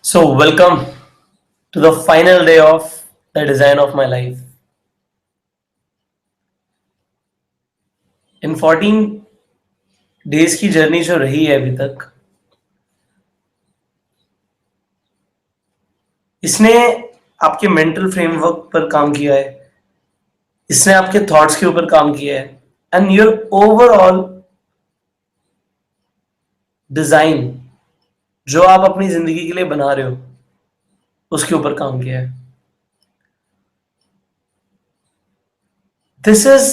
So, welcome to the final day of the design of my life. In 14 days की journey जो रही है अभी तक, इसने आपके मेंटल फ्रेमवर्क पर काम किया है, इसने आपके थॉट्स के ऊपर काम किया है एंड योर ओवरऑल डिजाइन जो आप अपनी जिंदगी के लिए बना रहे हो उसके ऊपर काम किया है. This is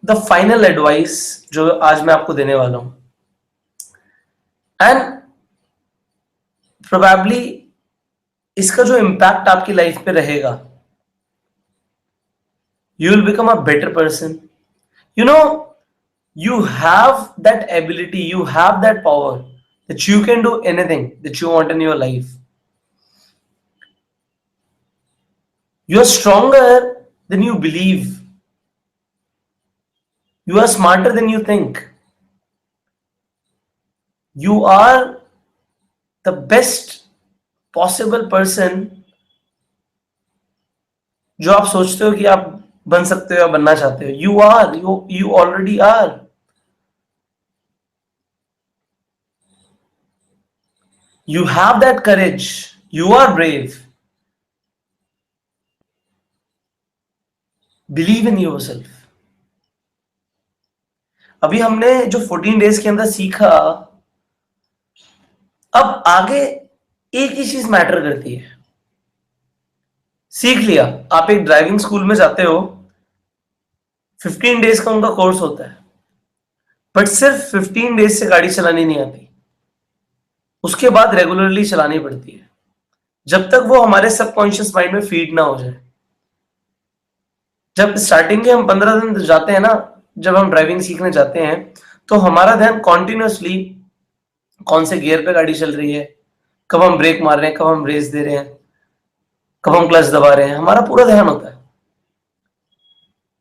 the final advice जो आज मैं आपको देने वाला हूं एंड प्रोबेबली इसका जो इम्पैक्ट आपकी लाइफ पे रहेगा, you will become a better person. You know, you have that ability, you have that power that you can do anything that you want in your life. You are stronger than you believe. You are smarter than you think. You are the best possible person जो आप सोचते हो कि आप बन सकते हो या बनना चाहते हो. You already are. You have that courage. You are brave. Believe in yourself. अभी हमने जो 14 डेज के अंदर सीखा, अब आगे एक ही चीज मैटर करती है. सीख लिया, आप एक ड्राइविंग स्कूल में जाते हो, 15 डेज का उनका कोर्स होता है, बट सिर्फ 15 डेज से गाड़ी चलानी नहीं आती, उसके बाद रेगुलरली चलानी पड़ती है जब तक वो हमारे सबकॉन्शियस माइंड में फीड ना हो जाए. जब स्टार्टिंग के हम 15 दिन जाते हैं ना, जब हम ड्राइविंग सीखने जाते हैं, तो हमारा ध्यान कॉन्टिन्यूसली कौन से गियर पे गाड़ी चल रही है, कब हम ब्रेक मार रहे हैं, कब हम रेस दे रहे हैं, कब हम क्लच दबा रहे हैं, हमारा पूरा ध्यान होता है.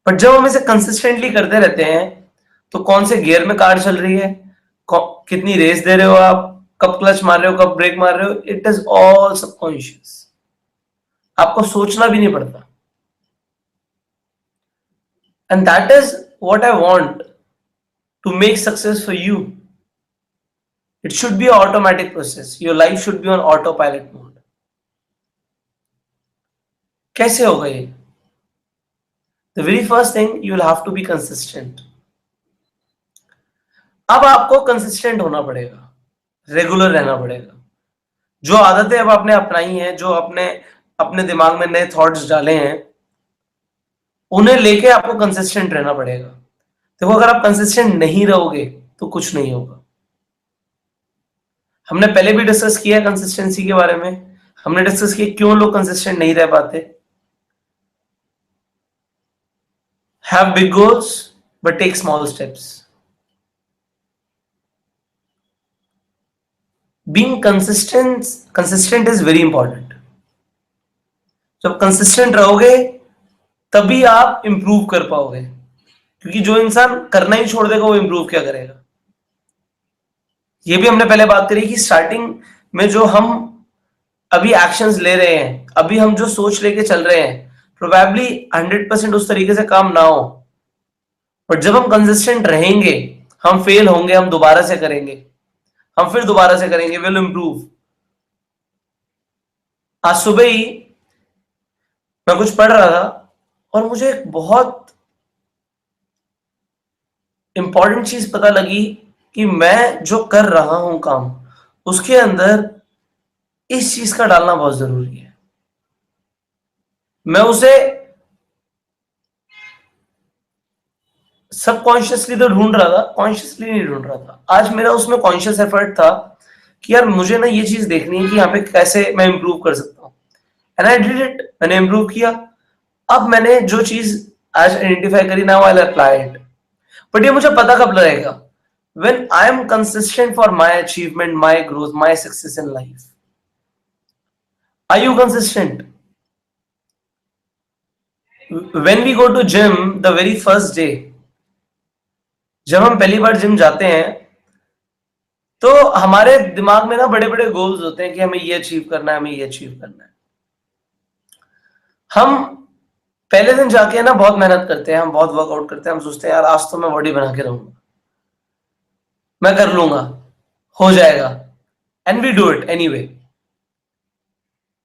बट जब हम इसे कंसिस्टेंटली करते रहते हैं, तो कौन से गियर में कार चल रही है, कितनी रेस दे रहे हो आप, कब क्लच मार रहे हो, कब ब्रेक मार रहे हो, इट इज ऑल सबकॉन्शियस. आपको सोचना भी नहीं पड़ता. And that is what I want to make success for you. It should be an automatic process. Your life should be on autopilot mode. कैसे होगा ये? The very first thing, you will have to be consistent. अब आपको consistent होना पड़ेगा, regular रहना पड़ेगा. जो आदतें अब आपने अपनाई हैं, जो आपने अपने दिमाग में नए थॉट्स डाले हैं, उन्हें लेके आपको कंसिस्टेंट रहना पड़ेगा. देखो, अगर आप कंसिस्टेंट नहीं रहोगे तो कुछ नहीं होगा. हमने पहले भी डिस्कस किया कंसिस्टेंसी के बारे में. हमने डिस्कस किया क्यों लोग कंसिस्टेंट नहीं रह पाते. Have big goals but take small steps. Being consistent is very important. जब कंसिस्टेंट रहोगे तभी आप इंप्रूव कर पाओगे, क्योंकि जो इंसान करना ही छोड़ देगा वो इंप्रूव क्या करेगा. ये भी हमने पहले बात करी कि स्टार्टिंग में जो हम अभी एक्शंस ले रहे हैं, अभी हम जो सोच लेके चल रहे हैं, प्रोबेबली 100% उस तरीके से काम ना हो, बट जब हम कंसिस्टेंट रहेंगे, हम फेल होंगे, हम दोबारा से करेंगे, हम फिर दोबारा से करेंगे, विल इंप्रूव. आज सुबह ही मैं कुछ पढ़ रहा था और मुझे एक बहुत इंपॉर्टेंट चीज पता लगी कि मैं जो कर रहा हूं काम, उसके अंदर इस चीज का डालना बहुत जरूरी है. मैं उसे सबकॉन्शियसली तो ढूंढ रहा था, कॉन्शियसली नहीं ढूंढ रहा था. आज मेरा उसमें कॉन्शियस एफर्ट था कि यार मुझे ना ये चीज देखनी है कि यहाँ पे कैसे मैं इंप्रूव कर सकता हूँ. And I did it. मैंने इंप्रूव किया. अब मैंने जो चीज आज आइडेंटिफाई करी, now I will apply it. But ये मुझे पता कब लगेगा? when I am consistent for my achievement, my growth, my success in life. Are you consistent? When we go to gym, the very first day, जब हम पहली बार gym जाते हैं, तो हमारे दिमाग में ना बड़े बड़े गोल्स होते हैं कि हमें ये अचीव करना है, हमें ये अचीव करना है। हम पहले दिन जाके ना बहुत मेहनत करते हैं, हम बहुत वर्कआउट करते हैं, हम सोचते हैं यार आज तो मैं बॉडी बना के रहूंगा, मैं कर लूंगा, हो जाएगा, and we do it anyway.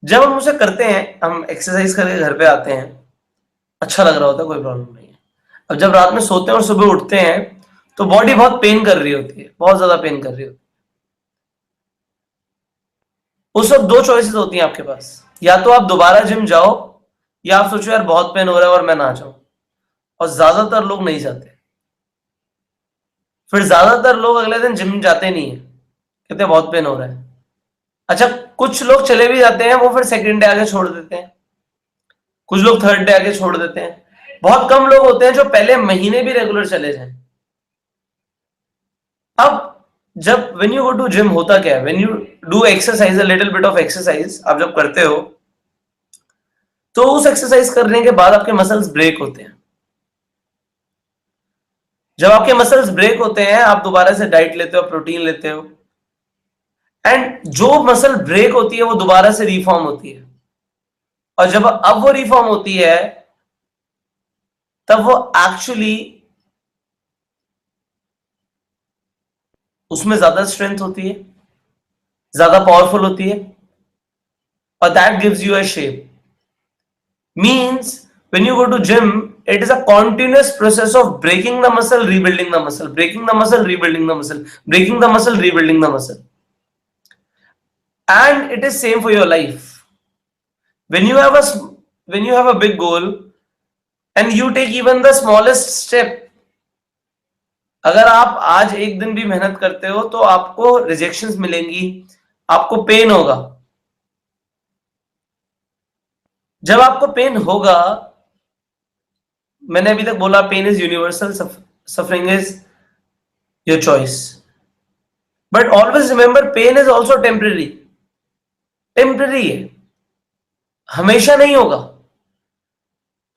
जब हम उसे करते हैं, हम एक्सरसाइज करके घर पे आते हैं, अच्छा लग रहा होता है, कोई प्रॉब्लम नहीं है। अब जब रात में सोते हैं और सुबह उठते हैं तो बॉडी बहुत पेन कर रही होती है, बहुत ज्यादा पेन कर रही होती है। उस वक्त दो चॉइसेस होती हैं आपके पास, या तो आप दोबारा जिम जाओ, या आप सोचो यार बहुत पेन हो रहा है और मैं ना जाऊं। और ज्यादातर लोग नहीं जाते, फिर ज्यादातर लोग अगले दिन जिम जाते नहीं है, कहते हैं बहुत पेन हो रहा है। अच्छा, कुछ लोग चले भी जाते हैं, वो फिर सेकंड डे आके छोड़ देते हैं, कुछ लोग थर्ड डे आके छोड़ देते हैं। बहुत कम लोग होते हैं जो पहले महीने भी रेगुलर चले जाएं। अब जब when you go to gym होता क्या है, when you do exercise, a little bit of exercise आप जब करते हो, तो उस एक्सरसाइज करने के बाद आपके मसल्स ब्रेक होते हैं। जब आपके मसल्स ब्रेक होते हैं, आप दोबारा से डाइट लेते हो, प्रोटीन लेते हो, एंड जो मसल ब्रेक होती है वो दोबारा से रिफॉर्म होती है। और जब अब वो रिफॉर्म होती है, तब वो एक्चुअली उसमें ज्यादा स्ट्रेंथ होती है, ज्यादा पावरफुल होती है, और that gives you a shape. Means when you go to gym, it is a continuous process of breaking the muscle, rebuilding the muscle, breaking the muscle, rebuilding the muscle, breaking the muscle, rebuilding the muscle. And it is same for your life. When you have a when you have a big goal and you take even the smallest step, अगर आप आज एक दिन भी मेहनत करते हो तो आपको रिजेक्शंस मिलेंगी, आपको पेन होगा। जब आपको पेन होगा, मैंने अभी तक बोला pain is universal, suffering is your choice, but always remember pain is also temporary. Temporary है, हमेशा नहीं होगा।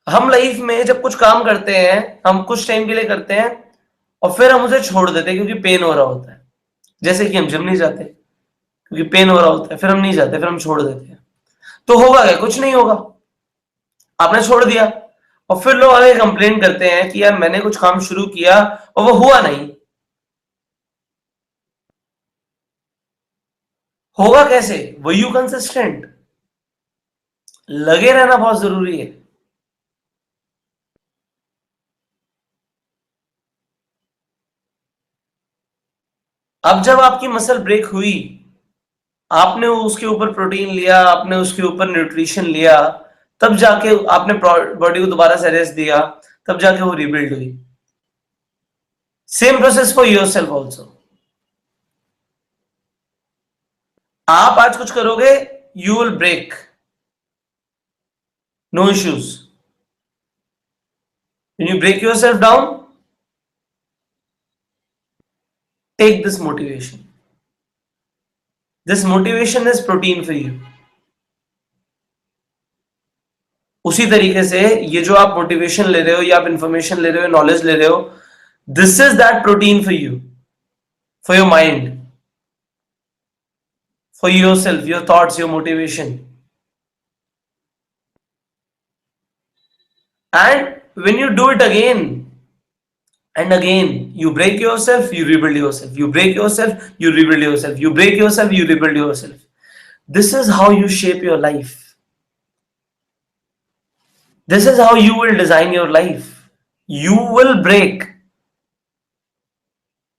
हम लाइफ में जब कुछ काम करते हैं, हम कुछ टाइम के लिए करते हैं और फिर हम उसे छोड़ देते हैं क्योंकि पेन हो रहा होता है। जैसे कि हम जिम नहीं जाते क्योंकि पेन हो रहा होता है, फिर हम नहीं जाते, फिर हम छोड़ देते हैं। तो होगा क्या? कुछ नहीं होगा, आपने छोड़ दिया। और फिर लोग आगे कंप्लेन करते हैं कि यार मैंने कुछ काम शुरू किया और वो हुआ नहीं। होगा कैसे? Were you consistent? लगे रहना बहुत जरूरी है। अब जब आपकी मसल ब्रेक हुई, आपने उसके ऊपर प्रोटीन लिया, आपने उसके ऊपर न्यूट्रिशन लिया, तब जाके आपने बॉडी को दोबारा से रेस्ट दिया, तब जाके वो रिबिल्ड हुई। Same process for yourself also. आप आज कुछ करोगे, you will break, no issues. When you break yourself down, take this motivation. This motivation is protein for you. उसी तरीके से ये जो आप मोटिवेशन ले रहे हो, या आप इंफॉर्मेशन ले रहे हो, नॉलेज ले रहे हो, this is that protein for you, for your mind, for yourself, your thoughts, your motivation. And when you do it again and again, you break yourself, you rebuild yourself, you break yourself, you rebuild yourself, you break yourself, you rebuild yourself. This is how you shape your life. This is how you will design your life. You will break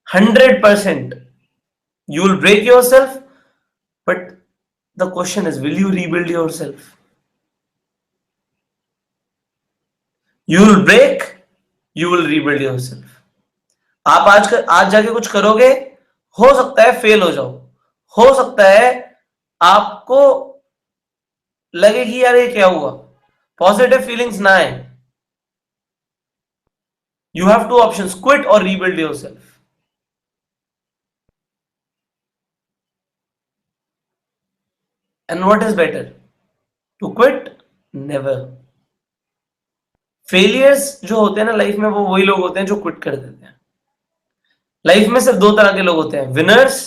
100%. You will break yourself, but the question is, will you rebuild yourself? You will break, you will rebuild yourself. आप आज जाके कुछ करोगे, हो सकता है fail हो जाओ, हो सकता है आपको लगे कि यार ये क्या हुआ, पॉजिटिव फीलिंग्स ना आए। You have two options, quit और rebuild yourself. And what is better, to quit? Never. Failures जो होते हैं ना लाइफ में, वो वही लोग होते हैं जो क्विट कर देते हैं। लाइफ में सिर्फ दो तरह के लोग होते हैं, विनर्स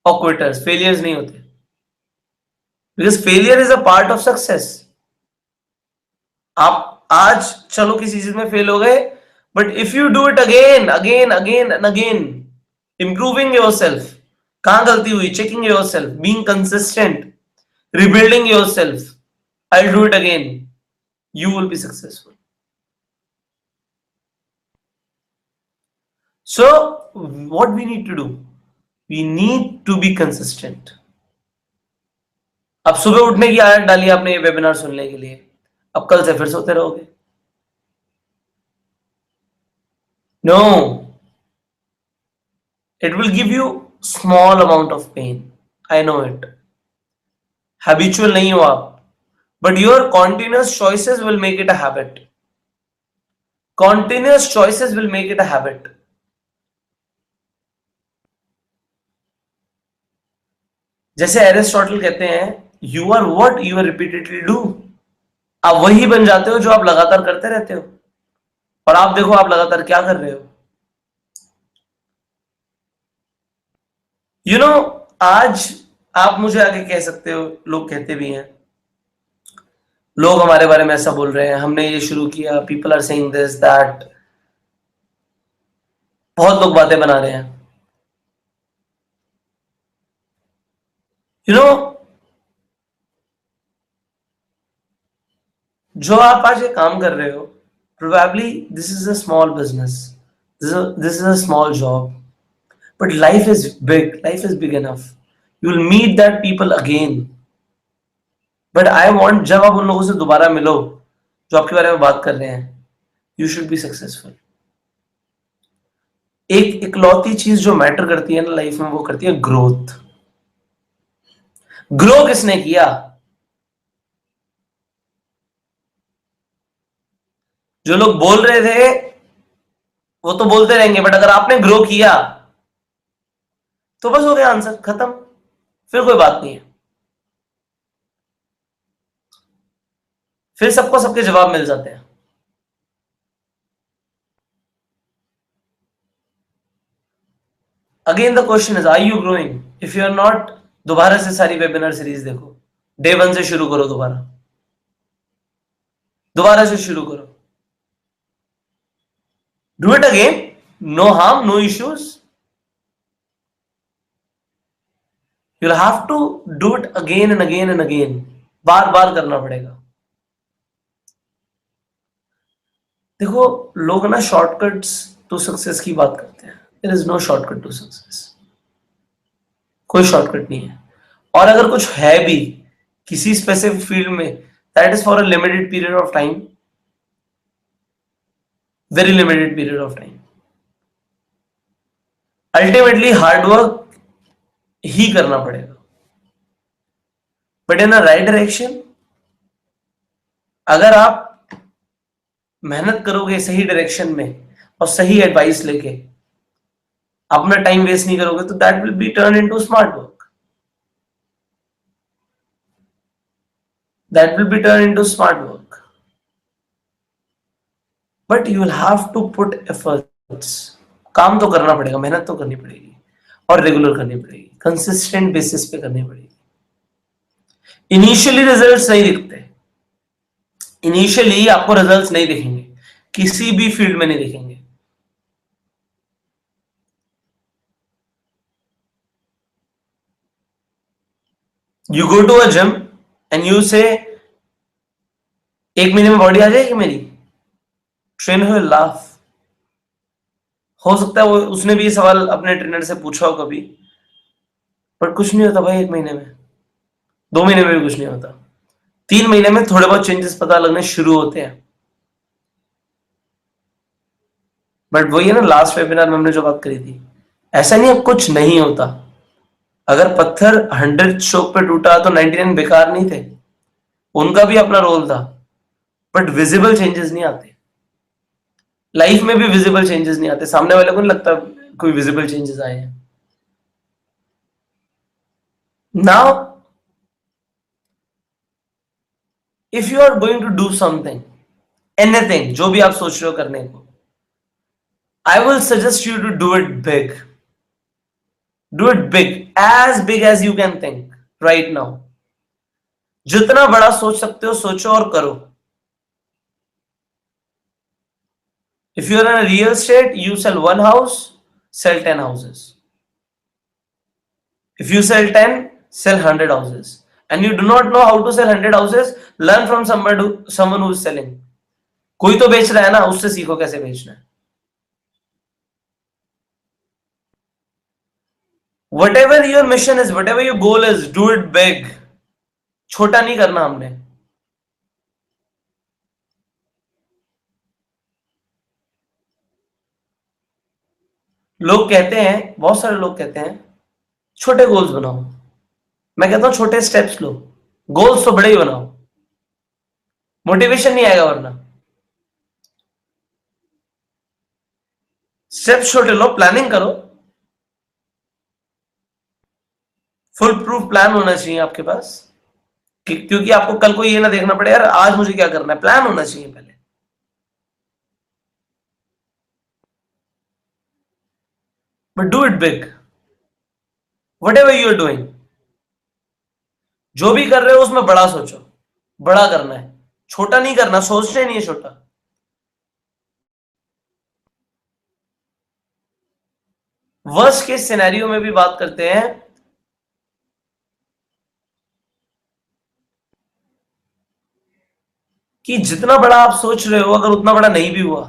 और क्विटर्स, फेलियर्स नहीं होते, because failure is a part of success. आप आज चलो किसी चीज में फेल हो गए, but if you do it again again again and again, improving your self, कहां गलती हुई, checking your self, being consistent, rebuilding your self, I do it again, you will be successful. So what we need to do, we need to be consistent. अब सुबह उठने की आदत डाली आपने ये वेबिनार सुनने के लिए, अब कल से फिर सोते रहोगे? No, it will give you small amount of pain, I know it, habitual नहीं हो आप, but your continuous choices will make it a habit. Continuous choices will make it a habit. जैसे एरिस्टोटल कहते हैं, you are what you are repeatedly do. आप वही बन जाते हो जो आप लगातार करते रहते हो। और आप देखो आप लगातार क्या कर रहे हो। यू नो, आज आप मुझे आके कह सकते हो, लोग कहते भी हैं, लोग हमारे बारे में ऐसा बोल रहे हैं, हमने ये शुरू किया, people are saying this that, बहुत लोग बातें बना रहे हैं। यू नो, जो आप आज ये काम कर रहे हो, probably this is a small business, this is a small job, but life is big enough, you will meet that people again, but I want, जब आप उन लोगों से दोबारा मिलो जो आपके बारे में बात कर रहे हैं, you should be successful. एक इकलौती चीज जो मैटर करती है ना लाइफ में, वो करती है ग्रोथ। ग्रो किसने किया? जो लोग बोल रहे थे वो तो बोलते रहेंगे, बट अगर आपने ग्रो किया तो बस हो गया, आंसर खत्म, फिर कोई बात नहीं है, फिर सबको सबके जवाब मिल जाते हैं। Again the question is, are you growing? If you are not, दोबारा से सारी वेबिनार सीरीज देखो, डे 1 से शुरू करो, दोबारा से शुरू करो, do it again, no harm, no issues, you'll have to do it again and again and again, बार बार करना पड़ेगा। देखो, लोग ना शॉर्टकट्स टू सक्सेस की बात करते हैं, there is no shortcut to success, कोई शॉर्टकट नहीं है। और अगर कुछ है भी किसी स्पेसिफिक फील्ड में, that is for a limited period of time, very limited period of time. Ultimately hard work ही करना पड़ेगा, but in a right direction, अगर आप मेहनत करोगे सही डायरेक्शन में और सही एडवाइस लेके, अपना टाइम वेस्ट नहीं करोगे, तो that will be turn into smart work, that will be turned into smart work, but you will have to put efforts. काम तो करना पड़ेगा, मेहनत तो करनी पड़ेगी, और रेगुलर करनी पड़ेगी, कंसिस्टेंट बेसिस पे करनी पड़ेगी। इनिशियली रिजल्ट्स नहीं दिखते, इनिशियली आपको रिजल्ट्स नहीं दिखेंगे, किसी भी फील्ड में नहीं दिखेंगे। You go to a gym and you say, 1 महीने में बॉडी आ जाएगी मेरी, ट्रेन हो, लाफ। हो सकता है वो, उसने भी ये सवाल अपने ट्रेनर से पूछा हो कभी, पर कुछ नहीं होता भाई 1 महीने में, 2 महीने में भी कुछ नहीं होता, 3 महीने में थोड़े बहुत चेंजेस पता लगने शुरू होते हैं। बट वही है ना, लास्ट वेबिनार में हमने जो बात करी थी, ऐसा नहीं है कुछ नहीं होता। अगर पत्थर 100 स्ट्रोक पे टूटा तो 99 बेकार नहीं थे, उनका भी अपना रोल था, बट विजिबल चेंजेस नहीं आते। लाइफ में भी विजिबल चेंजेस नहीं आते, सामने वाले को नहीं लगता कोई विजिबल चेंजेस आए हैं। Now if you are going to do something, anything, जो भी आप सोच रहे हो करने को, I will suggest you to do it big. Do it big as you can think right now. जितना बड़ा सोच सकते हो सोचो और करो। If you are in real estate, you sell one house, sell 10 houses. If you sell 10, sell 100 houses. And you do not know how to sell 100 houses, learn from someone who is selling. कोई तो बेच रहा है ना, उससे सीखो कैसे बेचना है। Whatever your mission is, whatever your goal is, do it big. छोटा नहीं करना हमने। लोग कहते हैं, बहुत सारे लोग कहते हैं छोटे गोल्स बनाओ। मैं कहता हूं छोटे स्टेप्स लो, गोल्स तो बड़े ही बनाओ, मोटिवेशन नहीं आएगा वरना। स्टेप्स छोटे लो, प्लानिंग करो, फुल प्रूफ प्लान होना चाहिए आपके पास, क्योंकि आपको कल को ये ना देखना पड़े यार आज मुझे क्या करना है। प्लान होना चाहिए पहले। But do it big, whatever you are doing. जो भी कर रहे हो उसमें बड़ा सोचो, बड़ा करना है, छोटा नहीं करना, सोचना ही नहीं है छोटा। वर्स्ट केस सिनेरियो में भी बात करते हैं कि जितना बड़ा आप सोच रहे हो अगर उतना बड़ा नहीं भी हुआ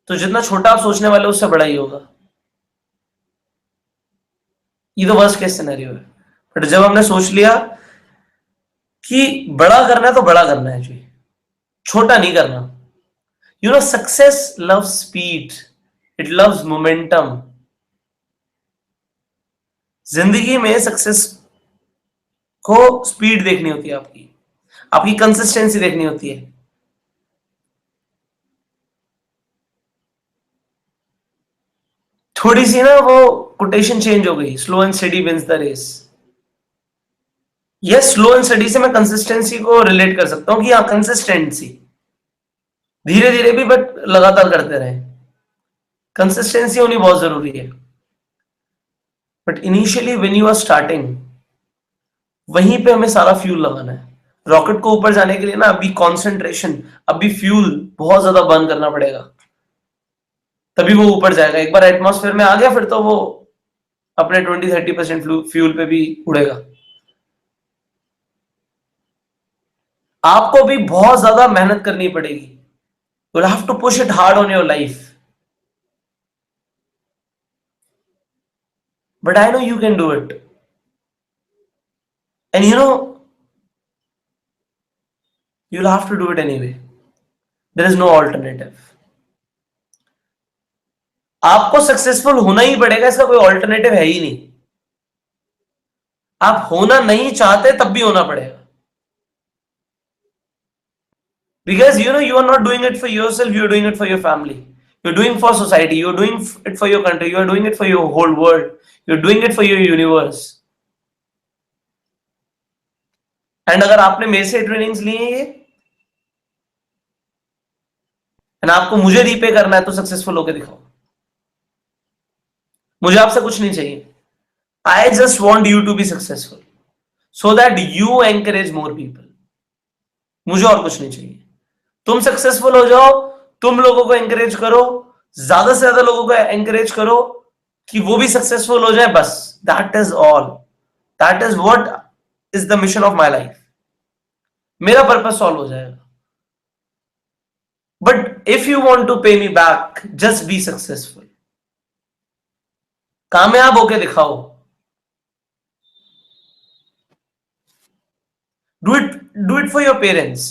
तो जितना छोटा आप सोचने वाले हो उससे बड़ा ही होगा। ये तो वर्स्ट केस सिनेरियो है। बट जब हमने सोच लिया कि बड़ा करना है तो बड़ा करना है जी, छोटा नहीं करना। You know success loves speed, it loves momentum. जिंदगी में सक्सेस को स्पीड देखनी होती है, आपकी आपकी कंसिस्टेंसी देखनी होती है। थोड़ी सी ना वो कोटेशन चेंज हो गई, slow and steady wins the race. Yes, slow and steady से मैं कंसिस्टेंसी को रिलेट कर सकता हूं कि हाँ कंसिस्टेंसी धीरे धीरे भी बट लगातार करते रहे। कंसिस्टेंसी होनी बहुत जरूरी है। But initially when you are starting, वहीं पे हमें सारा फ्यूल लगाना है। रॉकेट को ऊपर जाने के लिए ना अभी कॉन्सेंट्रेशन, अभी फ्यूल बहुत ज्यादा बर्न करना पड़ेगा, तभी वो ऊपर जाएगा। एक बार एटमॉस्फेयर में आ गया फिर तो वो अपने 20-30% फ्यूल पे भी उड़ेगा। आपको भी बहुत ज्यादा मेहनत करनी पड़ेगी। You'll have to push it hard on your life. But I know you can do it. And you know, you'll have to do it anyway. There is no alternative. आपको सक्सेसफुल होना ही पड़ेगा, इसका कोई ऑल्टरनेटिव है ही नहीं। आप होना नहीं चाहते तब भी होना पड़ेगा। Because you are not doing it for yourself, you are doing it for your family. You're doing for society, you're doing it for your country, you're doing it for your whole world, you're doing it for your universe. And अगर आपने मेरे से trainings ली है ये and आपको मुझे repay करना है तो सक्सेसफुल होकर दिखाओ। मुझे आपसे कुछ नहीं चाहिए। I just want you to be successful so that you encourage more people. मुझे और कुछ नहीं चाहिए। तुम सक्सेसफुल हो जाओ, तुम लोगों को एनकरेज करो, ज्यादा से ज्यादा लोगों को एनकरेज करो कि वो भी सक्सेसफुल हो जाए, बस that is all. That is what is the mission of my life. मेरा पर्पस सॉल्व हो जाएगा। But if you want to pay me back, just be successful. कामयाब होके दिखाओ। Do it for your parents.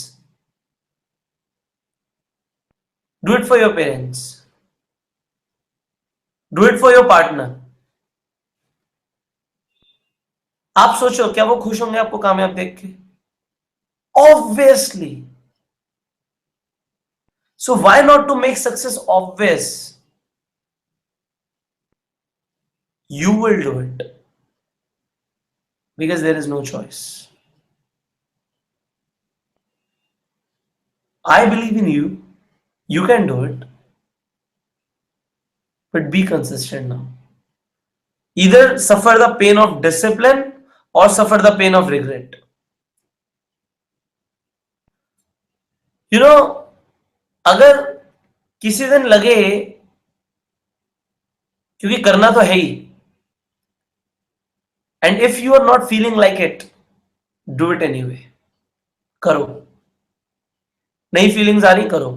Do it for your parents. Do it for your partner. आप सोचो क्या वो खुश होंगे आपको कामयाब देख के? Obviously. So why not to make success obvious? You will do it because there is no choice. I believe in you. You can do it. But be consistent now. Either suffer the pain of discipline or suffer the pain of regret. You know, अगर किसी दिन लगे, क्योंकि करना तो है ही, and if you are not feeling like it, do it anyway. करो. नई फीलिंग्स आ रही, करो.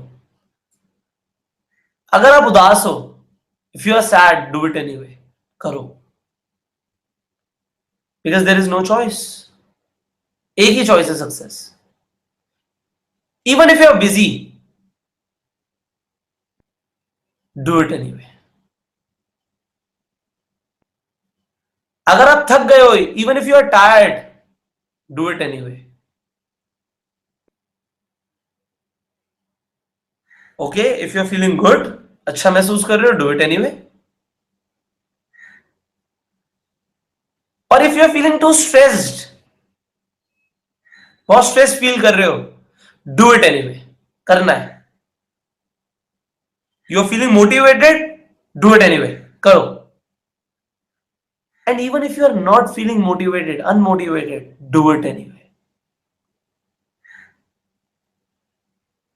अगर आप उदास हो, if you are sad, do it anyway. करो. Because there is no choice. एक ही चॉइस है success. Even if you are busy, do it anyway. अगर आप थक गए हो, even if you are tired, do it anyway. Okay, if you are feeling good, अच्छा महसूस कर रहे हो, डू इट एनीवे. और if you are feeling too stressed, बहुत स्ट्रेस फील कर रहे हो, डू इट एनीवे. करना है. You are feeling motivated, do it anyway. करो. And even if you are not feeling motivated, unmotivated, do it anyway.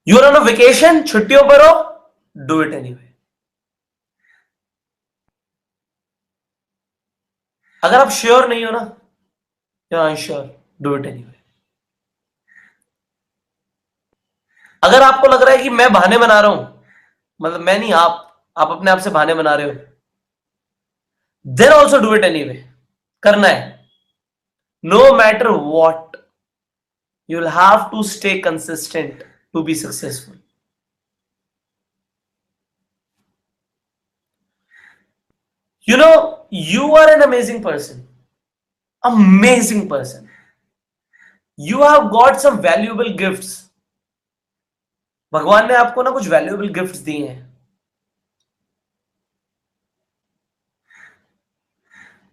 You are on a vacation, छुट्टियों पर हो, डू इट एनीवे. अगर आप श्योर नहीं हो ना, या श्योर, डू इट एनीवे. अगर आपको लग रहा है कि मैं बहाने बना रहा हूं, मतलब मैं नहीं, आप अपने आप से बहाने बना रहे हो, then also do it anyway. करना है. No matter what, you will have to stay consistent to be successful. You know, you are an amazing person. Amazing person. You have got some valuable gifts. भगवान ने आपको ना कुछ valuable gifts दिए हैं.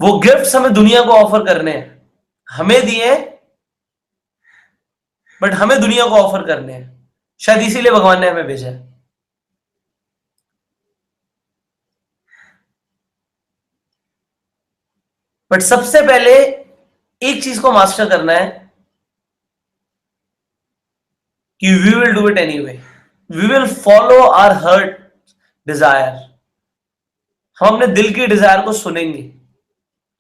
वो गिफ्ट्स हमें दुनिया को ऑफर करने हैं. हमें दिए हैं, बट हमें दुनिया को ऑफर करने हैं. शायद इसीलिए भगवान ने हमें भेजा है. बट सबसे पहले एक चीज को मास्टर करना है कि we will do it anyway. We will follow our heart desire. हम अपने दिल की डिजायर को सुनेंगे,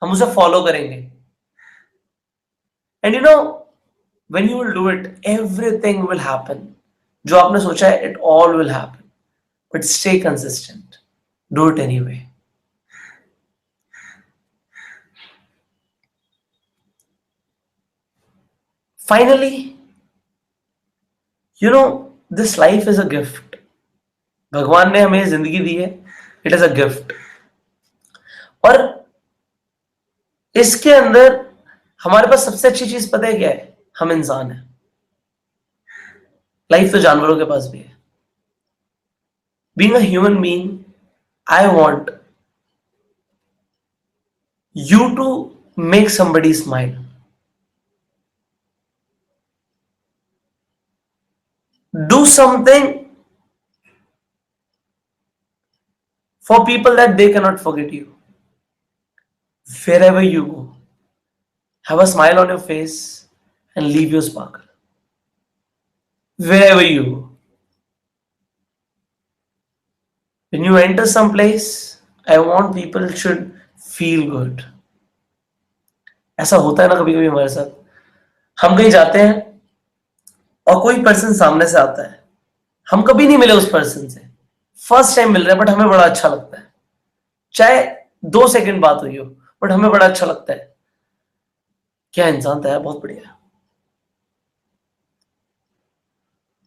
हम उसे फॉलो करेंगे. And you know, when you will do it, everything will happen. जो आपने सोचा है, it all will happen. But stay consistent. Do it anyway. Finally, you know, this life is a gift. भगवान ने हमें जिंदगी दी है. It is a gift. और इसके अंदर हमारे पास सबसे अच्छी चीज पता है क्या है? हम इंसान हैं. लाइफ तो जानवरों के पास भी है. Being a human being, I want you to make somebody smile. Do something for people that they cannot forget you. Wherever you go, have a smile on your face and leave your sparkle. Wherever you go. When you enter some place, I want people should feel good. ऐसा होता है ना कभी कभी हमारे साथ. हम कहीं जाते हैं और कोई पर्सन सामने से आता है, हम कभी नहीं मिले उस पर्सन से, फर्स्ट टाइम मिल रहे हैं, बट हमें बड़ा अच्छा लगता है. चाहे 2 सेकंड बात हुई हो, बट हमें बड़ा अच्छा लगता है. क्या इंसान था, बहुत बढ़िया.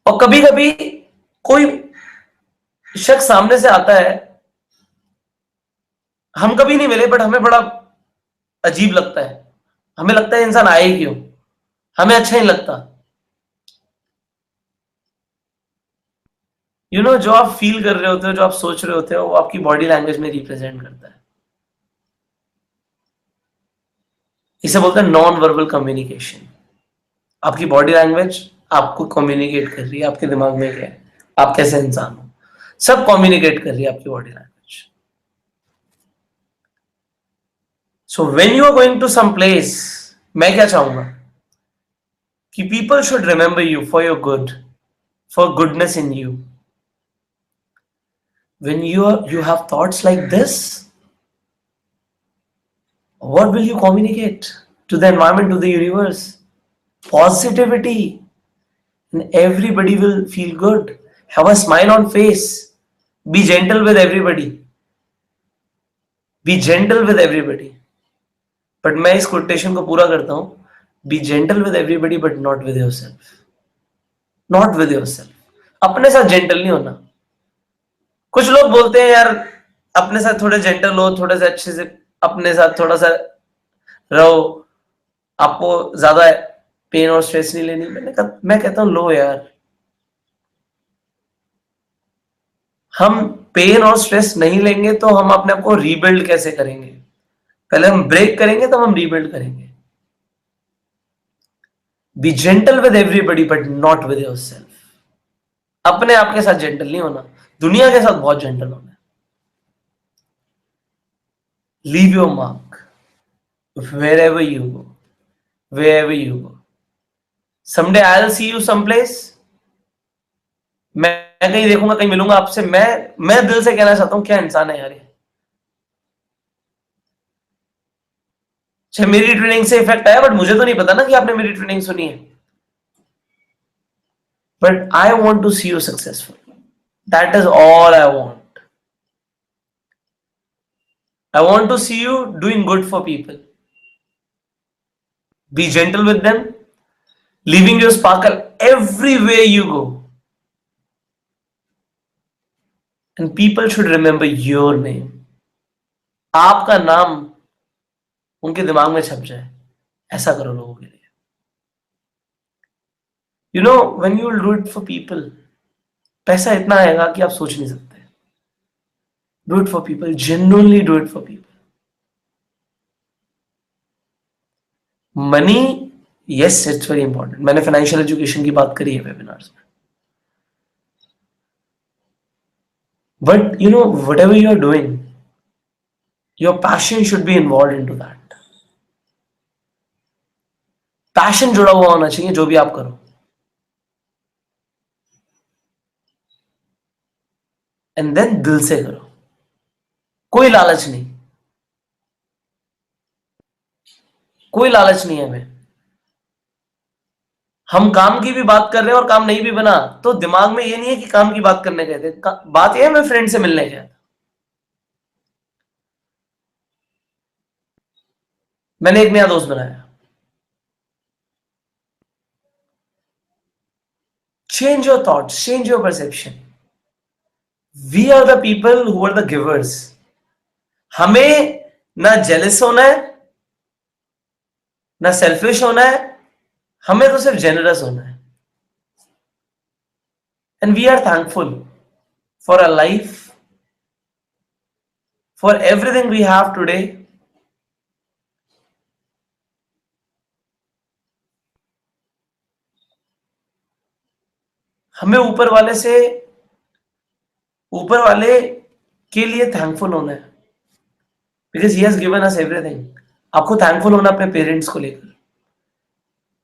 और कभी कभी कोई शख्स सामने से आता है, हम कभी नहीं मिले, बट हमें बड़ा अजीब लगता है. हमें लगता है इंसान आए क्यों, हमें अच्छा नहीं लगता. यू नो, जो आप फील कर रहे होते हो, जो आप सोच रहे होते हो, वो आपकी बॉडी लैंग्वेज में रिप्रेजेंट करता है. इसे बोलते हैं नॉन वर्बल कम्युनिकेशन. आपकी बॉडी लैंग्वेज आपको कम्युनिकेट कर रही है, आपके दिमाग में क्या है, आप कैसे इंसान हो, सब कम्युनिकेट कर रही है आपकी body language. So when you are going to some place, मैं क्या चाहूंगा कि people should remember you for your good, for goodness in you. When you have thoughts like this, what will you communicate to the environment, to the universe? Positivity, and everybody will feel good. Have a smile on face. Be gentle with everybody. Be gentle with everybody. But मैं इस quotation को पूरा करता हूँ. Be gentle with everybody, but not with yourself. Not with yourself. अपने साथ gentle नहीं होना. कुछ लोग बोलते हैं यार अपने साथ थोड़े gentle हो, थोड़े से अच्छे से अपने साथ थोड़ा सा रहो, आपको ज्यादा पेन और स्ट्रेस नहीं लेनी. मैं कहता हूं लो यार, हम पेन और स्ट्रेस नहीं लेंगे तो हम अपने आप को रीबिल्ड कैसे करेंगे? पहले हम ब्रेक करेंगे तब हम रीबिल्ड करेंगे. B gentle with everybody but not with yourself. अपने आप के साथ जेंटल नहीं होना, दुनिया के साथ बहुत जेंटल होना है. Leave your mark wherever you go, wherever you go. Someday I'll see you someplace. मैं कहीं देखूंगा, कहीं मिलूंगा आपसे. मैं दिल से कहना चाहता हूं क्या इंसान है यार ये. मेरी ट्रेनिंग से इफेक्ट आया, बट मुझे तो नहीं पता ना कि आपने मेरी ट्रेनिंग सुनी है. But I want to see you successful. That is all I want. I want to see you doing good for people. Be gentle with them, leaving your sparkle everywhere you go. And people should remember your name. आपका नाम उनके दिमाग में छप जाए, ऐसा करो लोगों के लिए. You know, when you will do it for people, पैसा इतना आएगा कि आप सोच नहीं सकते. Do it for people, genuinely do it for people. Money, yes it's very important. मैंने फाइनेंशियल एजुकेशन की बात करी है वेबिनार्स में. But you know, whatever you are doing, your passion should be involve into that. Passion जुड़ा हुआ होना चाहिए जो भी आप करो. एंड देन दिल से करो, कोई लालच नहीं. कोई लालच नहीं है हमें. हम काम की भी बात कर रहे हैं और काम नहीं भी बना तो दिमाग में ये नहीं है कि काम की बात करने गए थे. बात यह है मैं फ्रेंड से मिलने गया था. मैंने एक नया दोस्त बनाया. Change your thoughts, change your perception. We are the people who are the givers. हमें ना जेलस होना है, ना सेल्फिश होना है. हमें तो सिर्फ जेनरस होना है. And we are thankful for a life, for everything we have today. हमें ऊपर वाले के लिए थैंकफुल होना है, because he has given us everything. आपको थैंकफुल होना अपने पेरेंट्स को लेकर,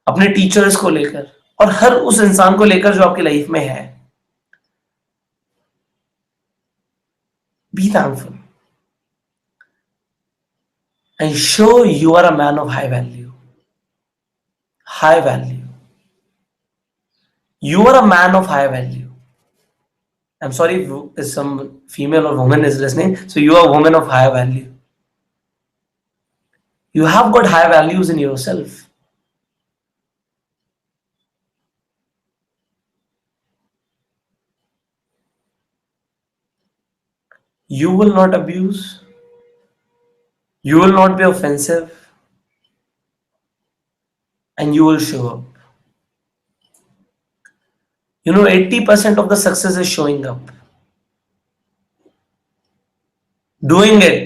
अपने टीचर्स को लेकर, और हर उस इंसान को लेकर जो आपकी लाइफ में है. Be thankful and show you are a man of high value. High value. You are a man of high value. I'm sorry if some female or woman is listening. So you are a woman of high value. You have got high values in yourself. You will not abuse. You will not be offensive. And you will show up. You know, 80% of the success is showing up. Doing it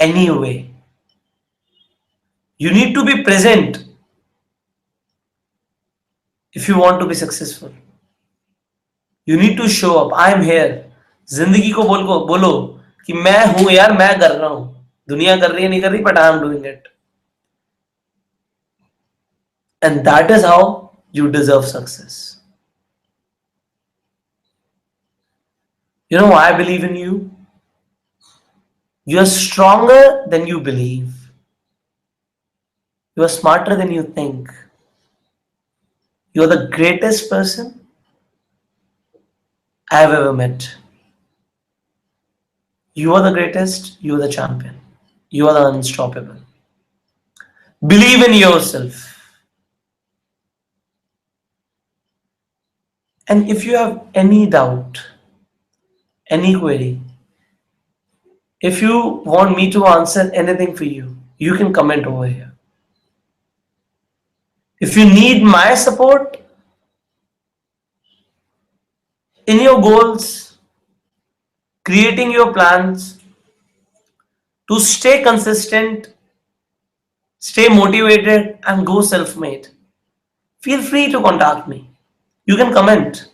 anyway. You need to be present if you want to be successful. You need to show up. I am here. जिंदगी को बोलो कि मैं हूं यार, मैं कर रहा हूं. दुनिया कर रही है नहीं कर रही, but I am doing it. And that is how you deserve success. You know why I believe in you? You are stronger than you believe. You are smarter than you think. You are the greatest person I have ever met. You are the greatest. You are the champion. You are the unstoppable. Believe in yourself. And if you have any doubt, any query, if you want me to answer anything for you, you can comment over here. If you need my support in your goals, creating your plans to stay consistent, stay motivated, and go self made, feel free to contact me. You can comment.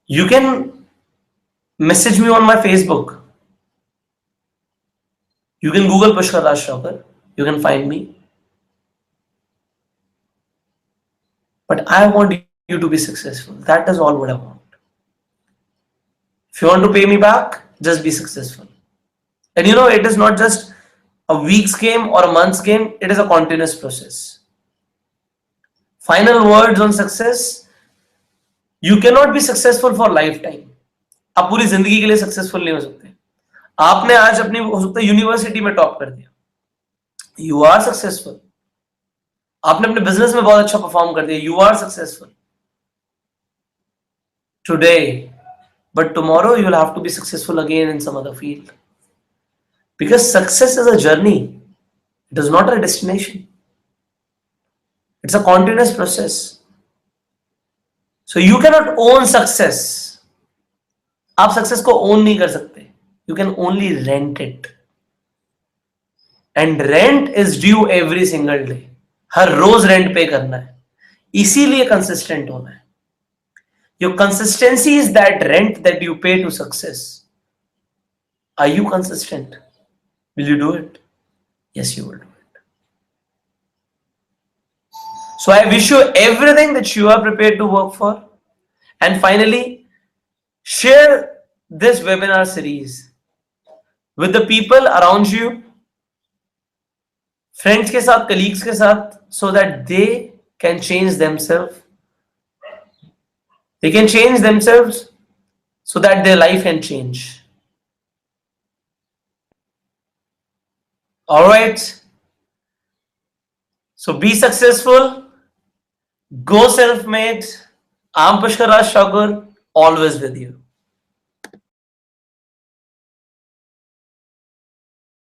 You can message me on my Facebook. You can Google Pushkar Raj Shocker. You can find me. But I want you to be successful. That is all what I want. If you want to pay me back, just be successful. And you know, it is not just a week's game or a month's game, it is a continuous process. Final words on success: you cannot be successful for lifetime. आप पूरी जिंदगी के लिए successful नहीं हो सकते. आपने आज अपनी हो सकता है यूनिवर्सिटी में टॉप कर दिया, यू आर सक्सेसफुल. आपने अपने बिजनेस में बहुत अच्छा परफॉर्म कर दिया, you are successful today. But tomorrow you will have to be successful again in some other field. Because success is a journey. It is not a destination. It's a continuous process. So you cannot own success. आप success को own नहीं कर सकते. You can only rent it. And rent is due every single day. Her rose rent पे करना है. इसीलिए consistent होना है. Your consistency is that rent that you pay to success. Are you consistent? Will you do it? Yes, you will do it. So I wish you everything that you are prepared to work for. And finally, share this webinar series with the people around you, friends के साथ, colleagues के साथ, so that they can change themselves. They can change themselves so that their life can change. All right. So be successful. Go self-made. I'm Pushkar Raj Thakur, always with you.